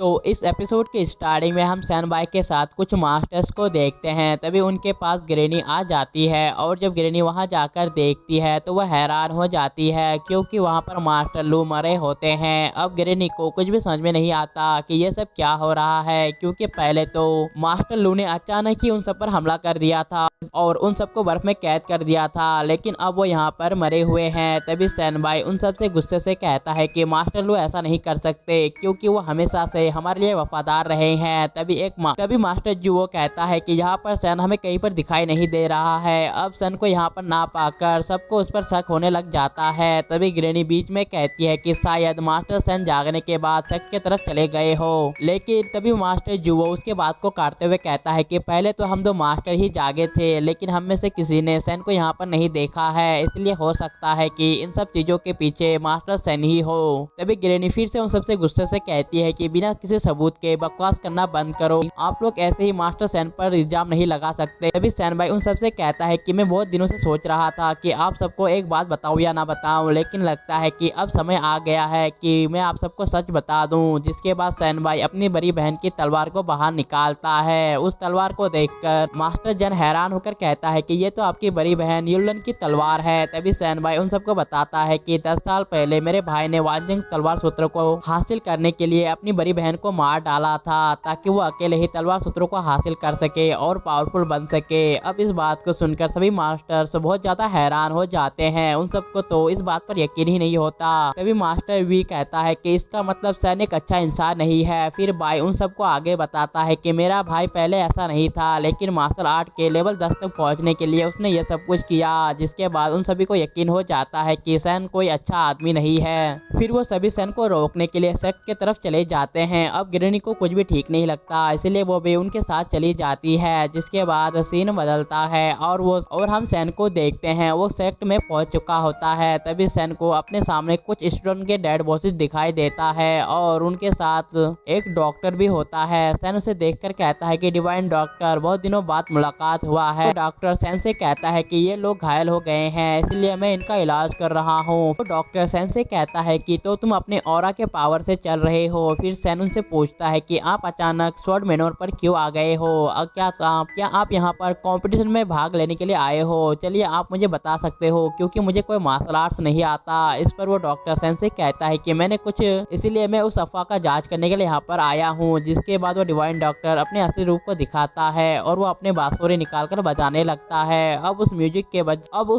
तो इस एपिसोड के स्टार्टिंग में हम सैनबाई के साथ कुछ मास्टर्स को देखते हैं। तभी उनके पास ग्रैनी आ जाती है और जब ग्रैनी वहां जाकर देखती है तो वह हैरान हो जाती है क्योंकि वहां पर मास्टर लू मरे होते हैं। अब ग्रैनी को कुछ भी समझ में नहीं आता कि ये सब क्या हो रहा है, क्योंकि पहले तो मास्टर लू ने अचानक ही उन सब पर हमला कर दिया था और उन सबको बर्फ में कैद कर दिया था, लेकिन अब वो यहाँ पर मरे हुए हैं। तभी सैनबाई उन सब से गुस्से से कहता है कि मास्टर लू ऐसा नहीं कर सकते क्योंकि वो हमेशा से हमारे लिए वफादार रहे हैं। तभी मास्टर जुओ कहता है कि यहाँ पर सन हमें कहीं पर दिखाई नहीं दे रहा है। अब सन को यहाँ पर ना पाकर सबको उस पर शक होने लग जाता है। तभी ग्रैनी बीच में कहती है कि शायद मास्टर सन जागने के बाद शक की तरफ चले गए हो, लेकिन तभी मास्टर जुओ उसके बात को काटते हुए कहता है कि पहले तो हम दो मास्टर ही जागे थे, लेकिन हम में से किसी ने सन को यहाँ पर नहीं देखा है, इसलिए हो सकता है कि इन सब चीजों के पीछे मास्टर सन ही हो। तभी ग्रैनी फिर से उन सबसे गुस्से से कहती है कि बिना किसी सबूत के बकवास करना बंद करो, आप लोग ऐसे ही मास्टर सैन पर इल्जाम नहीं लगा सकते। तभी सैनबाई उन सबसे कहता है कि मैं बहुत दिनों से सोच रहा था कि आप सबको एक बात बताऊं या ना बताऊं, लेकिन लगता है कि अब समय आ गया है कि मैं आप सबको सच बता दूं। जिसके बाद सैनबाई अपनी बड़ी बहन की तलवार को बाहर निकालता है। उस तलवार को देखकर मास्टर जन हैरान होकर कहता है कि ये तो आपकी बड़ी बहन युलन की तलवार है। तभी सैनबाई उन सबको बताता है कि 10 साल पहले मेरे भाई ने वांजिंग तलवार सूत्र को हासिल करने के लिए अपनी बड़ी बहन को मार डाला था ताकि वो अकेले ही तलवार सूत्रों को हासिल कर सके और पावरफुल बन सके। अब इस बात को सुनकर सभी मास्टर्स बहुत ज्यादा हैरान हो जाते हैं। उन सबको तो इस बात पर यकीन ही नहीं होता। तभी मास्टर वी कहता है कि इसका मतलब सैन एक अच्छा इंसान नहीं है। फिर बाई उन सबको आगे बताता है कि मेरा भाई पहले ऐसा नहीं था, लेकिन मार्शल आर्ट के लेवल 10 तक पहुंचने के लिए उसने ये सब कुछ किया। जिसके बाद उन सभी को यकीन हो जाता है कि सैन कोई अच्छा आदमी नहीं है। फिर वो सभी सैन को रोकने के लिए शक की तरफ चले जाते हैं। अब ग्रैनी को कुछ भी ठीक नहीं लगता, इसलिए वो भी उनके साथ चली जाती है। जिसके बाद सीन बदलता है और हम सैन को देखते हैं वो सेक्ट में पहुंच चुका होता है। तभी सैन को अपने सामने कुछ स्टूडेंट के डेड बॉसेस दिखाई देता है और उनके साथ एक डॉक्टर भी होता है। सैन उसे देखकर कहता है कि डिवाइन डॉक्टर, बहुत दिनों बाद मुलाकात हुआ है। तो डॉक्टर सैन से कहता है कि ये लोग घायल हो गए हैं, इसलिए मैं इनका इलाज कर रहा हूँ। तो डॉक्टर सैन से कहता है कि तो तुम अपने ऑरा के पावर से चल रहे हो। फिर सैन उनसे पूछता है कि आप अचानक स्वॉर्ड मैनोर पर क्यों आ गए हो? क्या आप यहाँ पर कंपटीशन में भाग लेने के लिए आए हो? चलिए आप मुझे बता सकते हो, क्योंकि मुझे कोई मार्शल आर्ट्स नहीं आता। इस पर वो डॉक्टर सैन से कहता है कि मैंने कुछ इसीलिए मैं उस अफवाह का जांच करने के लिए यहाँ पर आया हूँ। जिसके बाद वो डिवाइन डॉक्टर अपने असली रूप को दिखाता है और वो अपने बांसुरी निकालकर बजाने लगता है। अब उस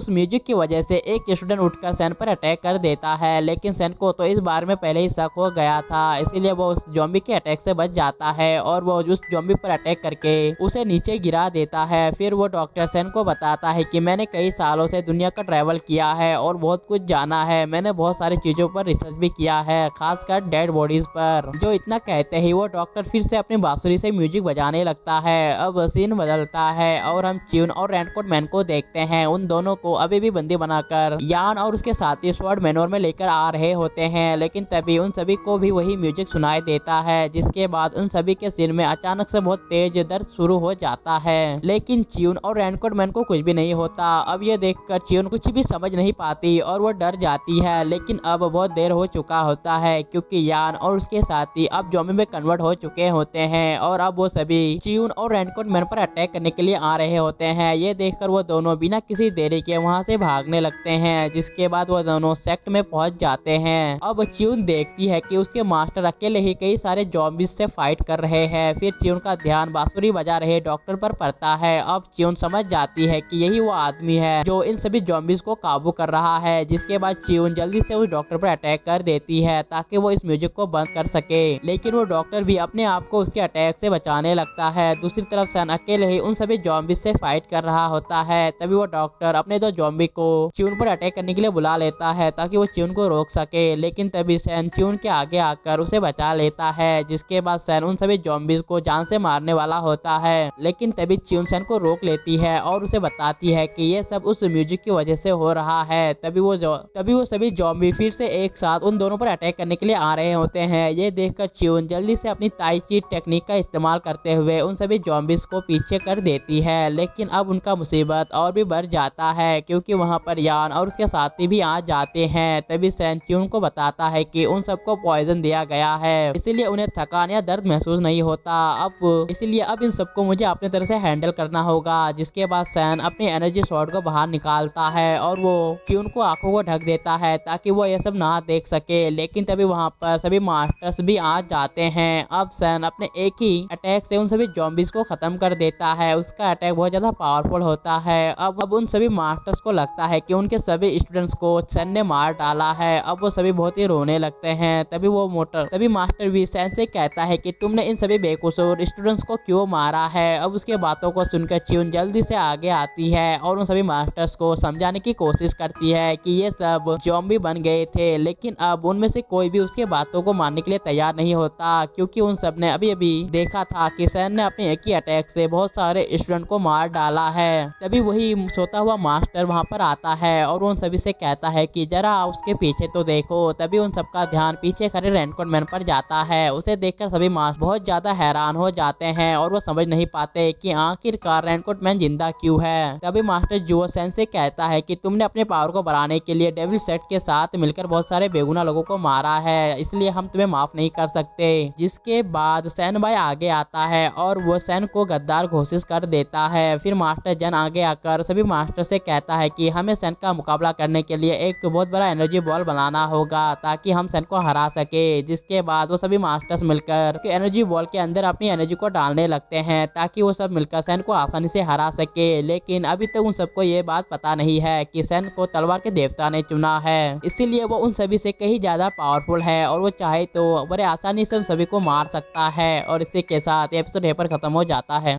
म्यूजिक की वजह से एक स्टूडेंट उठकर सैन पर अटैक कर देता है, लेकिन सैन को तो इस बारे में पहले ही शक हो गया था, इसीलिए वो उस ज़ॉम्बी के अटैक से बच जाता है और वो उस ज़ॉम्बी पर अटैक करके उसे नीचे गिरा देता है। फिर वो डॉक्टर सैन को बताता है कि मैंने कई सालों से दुनिया का ट्रैवल किया है और बहुत कुछ जाना है। मैंने बहुत सारी चीजों पर रिसर्च भी किया है, खासकर डेड बॉडीज पर। जो इतना कहते ही वो डॉक्टर फिर से अपनी बांसुरी से म्यूजिक बजाने लगता है। अब सीन बदलता है और हम च्यून और रेनकोट मैन को देखते हैं। उन दोनों को अभी भी बंदी बनाकर यान और उसके साथी स्वॉर्ड मैनोर में लेकर आ रहे होते हैं, लेकिन तभी उन सभी को भी वही म्यूजिक सुनाई देता है। जिसके बाद उन सभी के सिर में अचानक से बहुत तेज दर्द शुरू हो जाता है, लेकिन च्यून और रेनकोट मैन को कुछ भी नहीं होता। अब ये देखकर च्यून कुछ भी समझ नहीं पाती और वो डर जाती है, लेकिन अब बहुत देर हो चुका होता है क्योंकि यान और उसके साथी अब ज़ॉम्बी में कन्वर्ट हो चुके होते हैं और अब वो सभी च्यून और रेनकोट मैन पर अटैक करने के लिए आ रहे होते हैं। ये देखकर वो दोनों बिना किसी देरी के वहाँ से भागने लगते हैं। जिसके बाद वो दोनों सेक्ट में पहुंच जाते हैं। अब च्यून देखती है कि उसके मास्टर अकेले ही कई सारे ज़ॉम्बीज से फाइट कर रहे हैं। फिर च्यून का ध्यान बांसुरी बजा रहे डॉक्टर पर पड़ता है। अब च्यून समझ जाती है कि यही वो आदमी है जो इन सभी ज़ॉम्बीज को काबू कर रहा है। जिसके बाद च्यून जल्दी से उस डॉक्टर पर अटैक कर देती है ताकि वो इस म्यूजिक को बंद कर सके, लेकिन वो डॉक्टर भी अपने आप को उसके अटैक से बचाने लगता है। दूसरी तरफ सन अकेले ही उन सभी ज़ॉम्बीज से फाइट कर रहा होता है। तभी वो डॉक्टर अपने दो ज़ॉम्बी को च्यून पर अटैक करने के लिए बुला लेता है ताकि वो च्यून को रोक सके, लेकिन तभी सैन च्यून के आगे आकर उसे बचा लेता है। जिसके बाद सैन उन सभी ज़ॉम्बीज को जान से मारने वाला होता है, लेकिन तभी च्यून सैन को रोक लेती है और उसे बताती है कि ये सब उस म्यूजिक की वजह से हो रहा है। तभी वो सभी ज़ॉम्बी फिर से एक साथ उन दोनों पर अटैक करने के लिए आ रहे होते हैं। ये देखकर च्यून जल्दी से अपनी ताई की टेक्निक का इस्तेमाल करते हुए उन सभी ज़ॉम्बीज को पीछे कर देती है, लेकिन अब उनका मुसीबत और भी बढ़ जाता है क्योंकि वहाँ पर यान और उसके साथी भी आ जाते हैं। तभी सैन च्यून को बताता है कि उन सबको पॉइजन दिया गया है, इसीलिए इसीलिए उन्हें थकान या दर्द महसूस नहीं होता। अब इसलिए अब इन सबको मुझे अपनी तरह से हैंडल करना होगा। जिसके बाद सैन अपनी एनर्जी शॉट को बाहर निकालता है और वो क्यून को आंखों को ढक देता है ताकि वो ये सब ना देख सके। लेकिन तभी वहाँ पर सभी मास्टर्स भी आ जाते हैं। अब सैन अपने एक ही अटैक से उन सभी ज़ॉम्बीज को खत्म कर देता है। उसका अटैक बहुत ज्यादा पावरफुल होता है। अब उन सभी मास्टर्स को लगता है कि उनके सभी स्टूडेंट्स को सैन ने मार डाला है। अब वो सभी बहुत ही रोने लगते हैं। तभी मास्टर भी सैन से कहता है कि तुमने इन सभी बेकसूर स्टूडेंट्स को क्यों मारा है। अब उसके बातों को सुनकर च्यून जल्दी से आगे आती है और उन सभी मास्टर्स को समझाने की कोशिश करती है कि ये सब ज़ॉम्बी बन गए थे। लेकिन अब उनमें से कोई भी उसके बातों को मानने के लिए तैयार नहीं होता, क्योंकि उन सब ने अभी अभी देखा था कि सैन ने अपने एक ही अटैक से बहुत सारे स्टूडेंट को मार डाला है। तभी वही सोता हुआ मास्टर वहाँ पर आता है और उन सभी से कहता है कि जरा उसके पीछे तो देखो। तभी उन सबका ध्यान पीछे खड़े रेनकोट मैन पर जाता है। उसे देखकर सभी मास्टर बहुत ज्यादा हैरान हो जाते हैं और वो समझ नहीं पाते कि आखिरकार रेनकोट मैन जिंदा क्यों है। तभी मास्टर जुओ सैन से कहता है कि तुमने अपने पावर को बढ़ाने के लिए डेविल सेट के साथ मिलकर बहुत सारे बेगुनाह लोगों को मारा है, इसलिए हम तुम्हें माफ नहीं कर सकते। जिसके बाद सैन भाई आगे आता है और वो सैन को गद्दार घोषित कर देता है। फिर मास्टर जन आगे आकर सभी मास्टर से कहता है कि हमें सैन का मुकाबला करने के लिए एक बहुत बड़ा एनर्जी बॉल बनाना होगा ताकि हम सैन को हरा सके। जिसके बाद वो सभी मास्टर्स मिलकर एनर्जी बॉल के अंदर अपनी एनर्जी को डालने लगते हैं ताकि वो सब मिलकर सैन को आसानी से हरा सके। लेकिन अभी तक उन सबको ये बात पता नहीं है कि सैन को तलवार के देवता ने चुना है, इसीलिए वो उन सभी से कहीं ज्यादा पावरफुल है और वो चाहे तो बड़े आसानी से उन सभी को मार सकता है। और इसी के साथ एपिसोड यहीं पर खत्म हो जाता है।